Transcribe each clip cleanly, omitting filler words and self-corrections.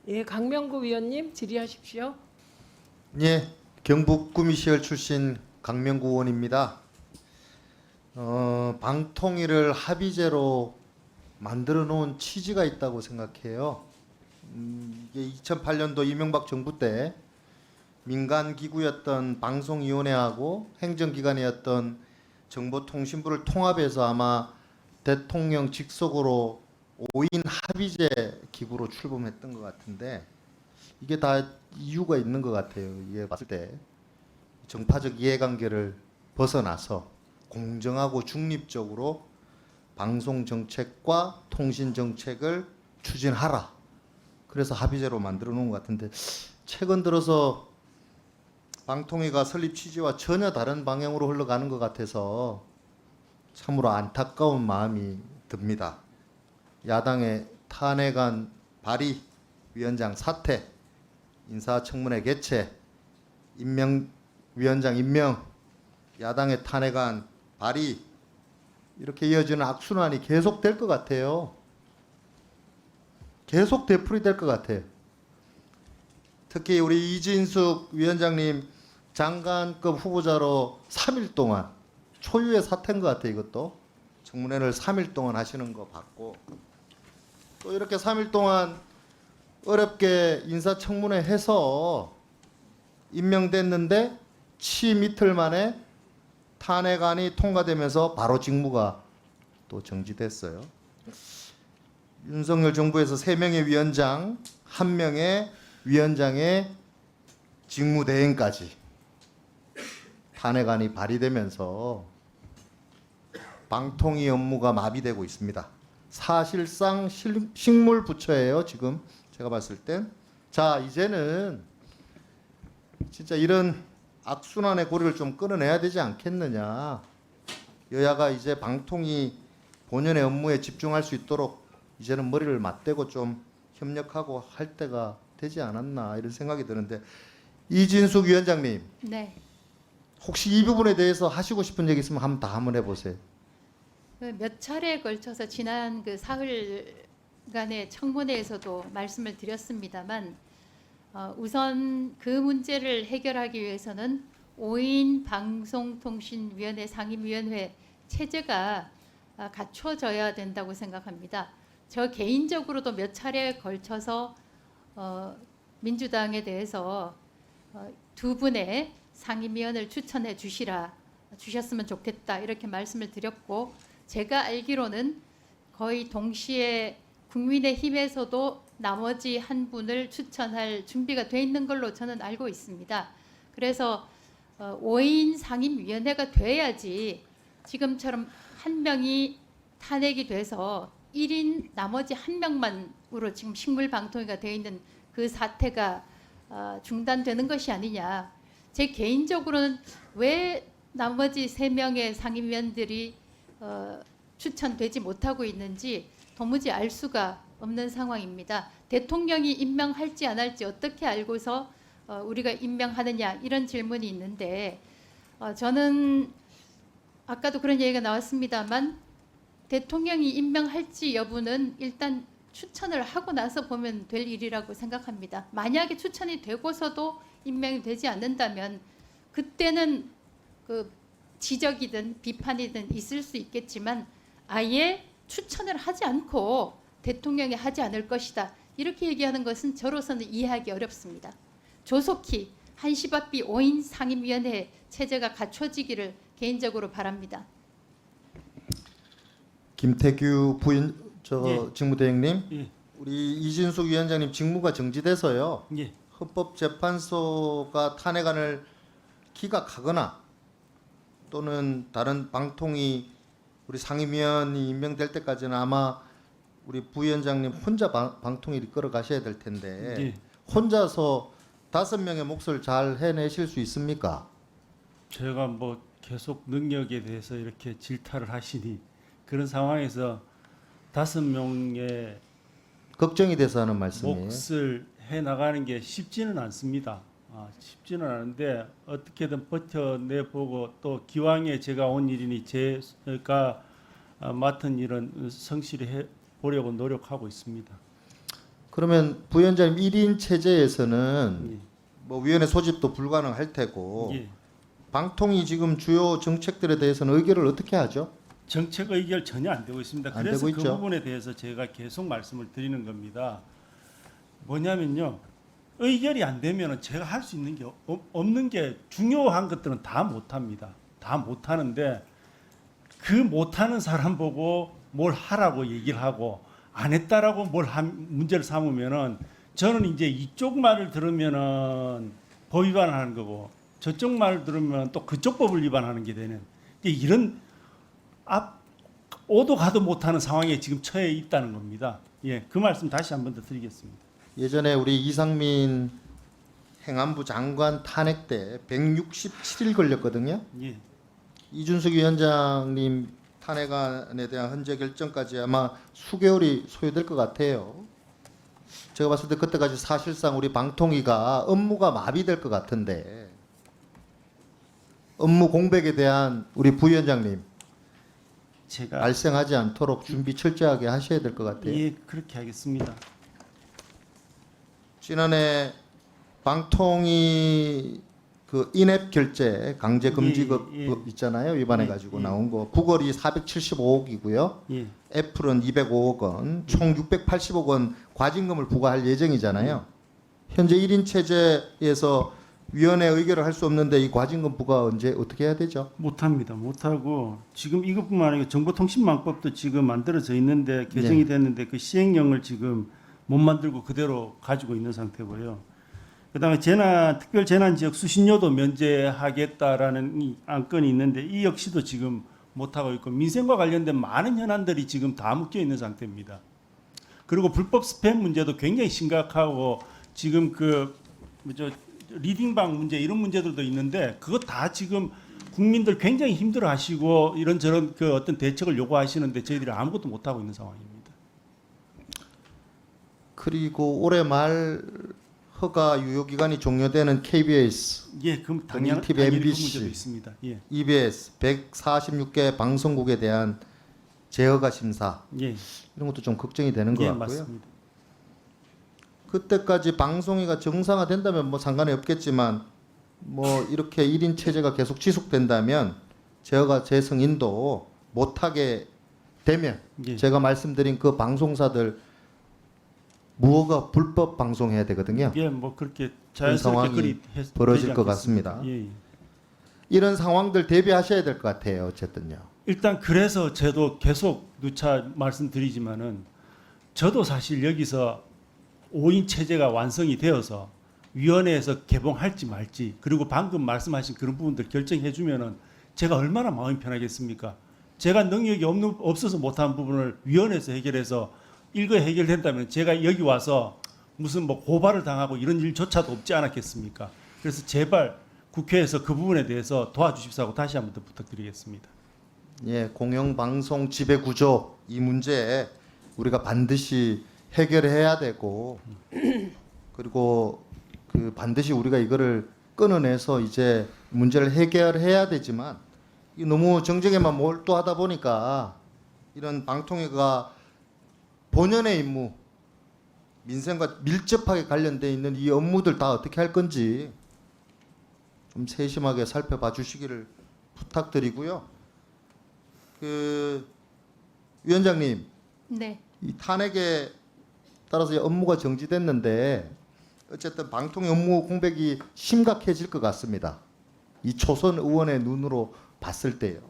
예, 강명구 위원님 질의하십시오. 예, 경북 구미시열 출신 강명구 의원입니다. 방통위를 합의제로 만들어 놓은 취지가 있다고 생각해요. 이게 2008년도 이명박 정부 때 민간 기구였던 방송위원회하고 행정기관이었던 정보통신부를 통합해서 아마 대통령 직속으로 5인 합의제 기구로 출범했던 것 같은데 이게 다 이유가 있는 것 같아요. 이게 봤을 때 정파적 이해관계를 벗어나서 공정하고 중립적으로 방송 정책과 통신 정책을 추진하라. 그래서 합의제로 만들어 놓은 것 같은데 최근 들어서 방통위가 설립 취지와 전혀 다른 방향으로 흘러가는 것 같아서 참으로 안타까운 마음이 듭니다. 야당의 탄핵안 발의, 위원장 사퇴, 인사청문회 개최, 위원장 임명, 야당의 탄핵안 발의 이렇게 이어지는 악순환이 계속될 것 같아요. 계속 되풀이될 것 같아요. 특히 우리 이진숙 위원장님 장관급 후보자로 3일 동안 초유의 사태인 것 같아요. 이것도 청문회를 3일 동안 하시는 거 봤고 또 이렇게 3일 동안 어렵게 인사청문회 해서 임명됐는데 취임 이틀 만에 탄핵안이 통과되면서 바로 직무가 또 정지됐어요. 윤석열 정부에서 3명의 위원장, 1명의 위원장의 직무대행까지 탄핵안이 발의되면서 방통위 업무가 마비되고 있습니다. 사실상 식물부처예요. 지금 제가 봤을 땐. 자, 이제는 진짜 이런 악순환의 고리를 좀 끊어내야 되지 않겠느냐. 여야가 이제 방통위 본연의 업무에 집중할 수 있도록 이제는 머리를 맞대고 좀 협력하고 할 때가 되지 않았나 이런 생각이 드는데 이진숙 위원장님. 네. 혹시 이 부분에 대해서 하시고 싶은 얘기 있으면 한번 해보세요. 몇 차례에 걸쳐서 지난 그 사흘간의 청문회에서도 말씀을 드렸습니다만 우선 그 문제를 해결하기 위해서는 5인 방송통신위원회 상임위원회 체제가 갖춰져야 된다고 생각합니다. 저 개인적으로도 몇 차례에 걸쳐서 민주당에 대해서 두 분의 상임위원을 추천해 주셨으면 좋겠다 이렇게 말씀을 드렸고 제가 알기로는 거의 동시에 국민의힘에서도 나머지 한 분을 추천할 준비가 돼 있는 걸로 저는 알고 있습니다. 그래서 5인 상임위원회가 돼야지 지금처럼 한 명이 탄핵이 돼서 1인 나머지 한 명만으로 지금 식물방통위가 되어 있는 그 사태가 중단되는 것이 아니냐. 제 개인적으로는 왜 나머지 3명의 상임위원들이 추천되지 못하고 있는지 도무지 알 수가 없는 상황입니다. 대통령이 임명할지 안 할지 어떻게 알고서 우리가 임명하느냐 이런 질문이 있는데 저는 아까도 그런 얘기가 나왔습니다만 대통령이 임명할지 여부는 일단 추천을 하고 나서 보면 될 일이라고 생각합니다. 만약에 추천이 되고서도 임명이 되지 않는다면 그때는 그 지적이든 비판이든 있을 수 있겠지만 아예 추천을 하지 않고 대통령이 하지 않을 것이다. 이렇게 얘기하는 것은 저로서는 이해하기 어렵습니다. 조속히 한시바삐 5인 상임위원회 체제가 갖춰지기를 개인적으로 바랍니다. 김태규 예. 직무대행님, 예. 우리 이진숙 위원장님 직무가 정지돼서요. 예. 헌법재판소가 탄핵안을 기각하거나 또는 다른 방통위 우리 상임위원이 임명될 때까지는 아마 우리 부위원장님 혼자 방통위를 끌어가셔야 될 텐데 예. 혼자서 5명의 몫을 잘 해내실 수 있습니까? 제가 뭐 계속 능력에 대해서 이렇게 질타를 하시니 그런 상황에서 5명의 걱정이 돼서 하는 말씀이에요. 몫을 해 나가는 게 쉽지는 않습니다. 쉽지는 않은데 어떻게든 버텨내보고 또 기왕에 제가 온 일이니 제가 맡은 일은 성실히 해 보려고 노력하고 있습니다. 그러면 부위원장님 1인 체제에서는 예. 뭐 위원회 소집도 불가능할 테고 예. 방통위 지금 주요 정책들에 대해서는 의결을 어떻게 하죠? 정책 의결 전혀 안 되고 있습니다. 안 그래서 되고 그 있죠. 부분에 대해서 제가 계속 말씀을 드리는 겁니다. 뭐냐면요. 의결이 안 되면은 제가 할 수 있는 게 없는 게 중요한 것들은 다 못합니다. 다 못하는데 그 못하는 사람 보고 뭘 하라고 얘기를 하고 안 했다라고 문제를 삼으면은 저는 이제 이쪽 말을 들으면은 법 위반을 하는 거고 저쪽 말을 들으면 또 그쪽 법을 위반하는 게 되는 이런 오도 가도 못하는 상황에 지금 처해 있다는 겁니다. 예, 그 말씀 다시 한 번 더 드리겠습니다. 예전에 우리 이상민 행안부 장관 탄핵 때 167일 걸렸거든요. 예, 이준석 위원장님 탄핵안에 대한 헌재 결정까지 아마 수개월이 소요될 것 같아요. 제가 봤을 때 그때까지 사실상 우리 방통위가 업무가 마비될 것 같은데 업무 공백에 대한 우리 부위원장님 제가 발생하지 않도록 준비 철저하게 하셔야 될 것 같아요. 예, 그렇게 하겠습니다. 지난해 방통위 그 인앱 결제 강제 금지법 예, 예. 있잖아요. 위반해 가지고 예. 나온 거. 부걸이 475억이고요. 예, 애플은 205억 원, 총 680억 원 과징금을 부과할 예정이잖아요. 현재 1인 체제에서 위원회 의결을 할 수 없는데 이 과징금 부과 언제 어떻게 해야 되죠? 못합니다. 못하고 지금 이것뿐만 아니고 정보통신망법도 지금 만들어져 있는데 개정이 됐는데 그 시행령을 지금 못 만들고 그대로 가지고 있는 상태고요. 그다음에 특별 재난 지역 수신료도 면제하겠다라는 이 안건이 있는데 이 역시도 지금 못 하고 있고 민생과 관련된 많은 현안들이 지금 다 묶여 있는 상태입니다. 그리고 불법 스팸 문제도 굉장히 심각하고 지금 리딩방 문제 이런 문제들도 있는데 그거 다 지금 국민들 굉장히 힘들어하시고 이런저런 그 어떤 대책을 요구하시는데 저희들이 아무것도 못 하고 있는 상황입니다. 그리고 올해 말 허가 유효 기간이 종료되는 KBS, 예, 그럼 당연히 당연히 그 MBC. 문제도 있습니다. 예, EBS 146개 방송국에 대한 재허가 심사 예, 이런 것도 좀 걱정이 되는 것 예, 같고요. 맞습니다. 그때까지 방송위가 정상화된다면 뭐 상관이 없겠지만 뭐 이렇게 1인 체제가 계속 지속된다면 재허가 재승인도 못하게 되면 예, 제가 말씀드린 그 방송사들 무허가 불법 방송해야 되거든요. 예, 뭐 그렇게 그런 상황이 자연스럽게 벌어질 되지 것 않겠습니까? 같습니다. 예, 예. 이런 상황들 대비하셔야 될 것 같아요. 어쨌든요. 일단 그래서 저도 계속 누차 말씀드리지만은 저도 사실 여기서 5인 체제가 완성이 되어서 위원회에서 개봉할지 말지 그리고 방금 말씀하신 그런 부분들 결정해 주면은 제가 얼마나 마음이 편하겠습니까? 제가 능력이 없어서 못한 부분을 위원회에서 해결해서 이거 해결된다면 제가 여기 와서 무슨 뭐 고발을 당하고 이런 일조차도 없지 않았겠습니까? 그래서 제발 국회에서 그 부분에 대해서 도와주십사고 다시 한번 더 부탁드리겠습니다. 예, 공영방송 지배 구조 이 문제 우리가 반드시 해결해야 되고 그리고 그 반드시 우리가 이거를 끊어내서 이제 문제를 해결해야 되지만 이 너무 정쟁에만 몰두하다 보니까 이런 방통위가 본연의 임무 민생과 밀접하게 관련돼 있는 이 업무들 다 어떻게 할 건지 좀 세심하게 살펴봐 주시기를 부탁드리고요. 그 위원장님, 네. 이 탄핵에 따라서 업무가 정지됐는데 어쨌든 방통위 업무 공백이 심각해질 것 같습니다. 이 초선 의원의 눈으로 봤을 때요.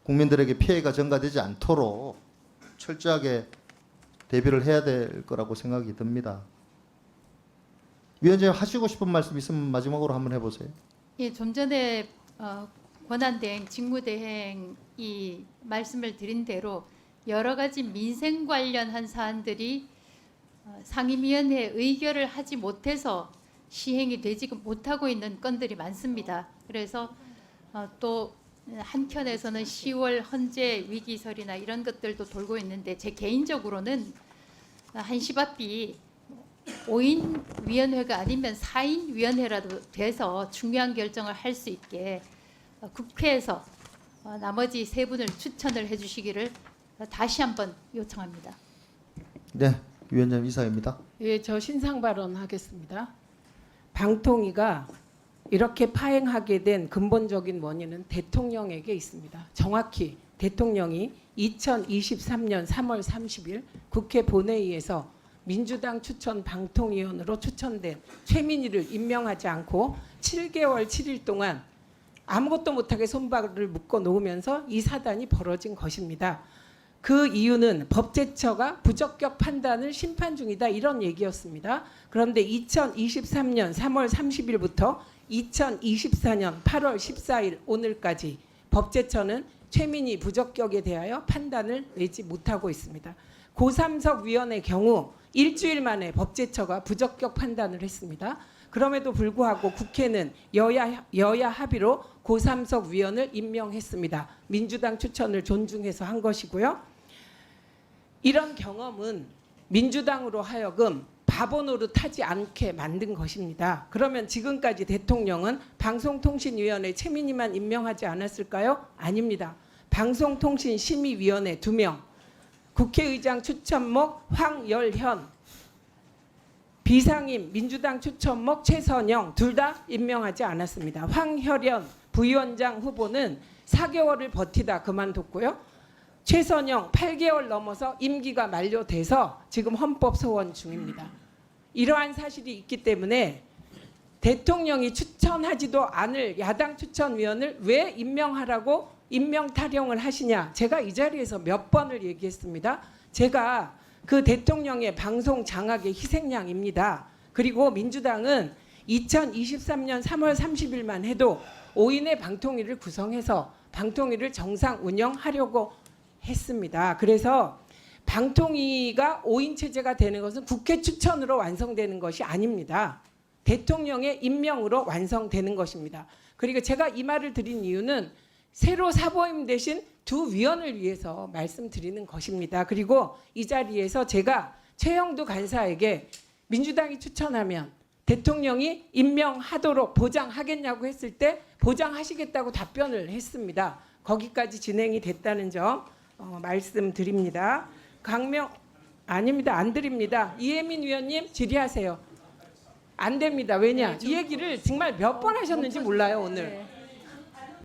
국민들에게 피해가 전가되지 않도록 철저하게 대비를 해야 될 거라고 생각이 듭니다. 위원장님 하시고 싶은 말씀 있으면 마지막으로 한번 해보세요. 예, 좀 전에 권한대행, 직무대행이 말씀을 드린 대로 여러 가지 민생 관련한 사안들이 상임위원회 의결을 하지 못해서 시행이 되지 못하고 있는 건들이 많습니다. 그래서 또 한켠에서는 10월 헌재 위기설이나 이런 것들도 돌고 있는데 제 개인적으로는 한시바삐 5인 위원회가 아니면 4인 위원회라도 돼서 중요한 결정을 할 수 있게 국회에서 나머지 세 분을 추천을 해주시기를 다시 한번 요청합니다. 네, 위원장님 이사입니다. 예, 저 신상 발언하겠습니다. 방통위가 이렇게 파행하게 된 근본적인 원인은 대통령에게 있습니다. 정확히 대통령이 2023년 3월 30일 국회 본회의에서 민주당 추천 방통위원으로 추천된 최민희를 임명하지 않고 7개월 7일 동안 아무것도 못하게 손발을 묶어 놓으면서 이 사단이 벌어진 것입니다. 그 이유는 법제처가 부적격 판단을 심판 중이다 이런 얘기였습니다. 그런데 2023년 3월 30일부터 2024년 8월 14일 오늘까지 법제처는 최민희 부적격에 대하여 판단을 내지 못하고 있습니다. 고3석 위원의 경우 일주일 만에 법제처가 부적격 판단을 했습니다. 그럼에도 불구하고 국회는 여야 합의로 고3석 위원을 임명했습니다. 민주당 추천을 존중해서 한 것이고요. 이런 경험은 민주당으로 하여금 바보 노릇하지 않게 만든 것입니다. 그러면 지금까지 대통령은 방송통신위원회 최민희만 임명하지 않았을까요? 아닙니다. 방송통신심의위원회 2명, 국회의장 추천목 황열현, 비상임 민주당 추천목 최선영 둘 다 임명하지 않았습니다. 황열현 부위원장 후보는 4개월을 버티다 그만뒀고요. 최선영 8개월 넘어서 임기가 만료돼서 지금 헌법 소원 중입니다. 이러한 사실이 있기 때문에 대통령이 추천하지도 않을 야당 추천위원을 왜 임명하라고 임명 타령을 하시냐. 제가 이 자리에서 몇 번을 얘기했습니다. 제가 그 대통령의 방송 장악의 희생양입니다. 그리고 민주당은 2023년 3월 30일만 해도 5인의 방통위를 구성해서 방통위를 정상 운영하려고 했습니다. 그래서 방통위가 5인 체제가 되는 것은 국회 추천으로 완성되는 것이 아닙니다. 대통령의 임명으로 완성되는 것입니다. 그리고 제가 이 말을 드린 이유는 새로 사보임 대신 2 위원을 위해서 말씀드리는 것입니다. 그리고 이 자리에서 제가 최영두 간사에게 민주당이 추천하면 대통령이 임명하도록 보장하겠냐고 했을 때 보장하시겠다고 답변을 했습니다. 거기까지 진행이 됐다는 점 말씀드립니다. 아닙니다. 안 드립니다. 이혜민 위원님 질의하세요. 안 됩니다. 왜냐? 이 얘기를 정말 몇 번 하셨는지 몰라요 오늘.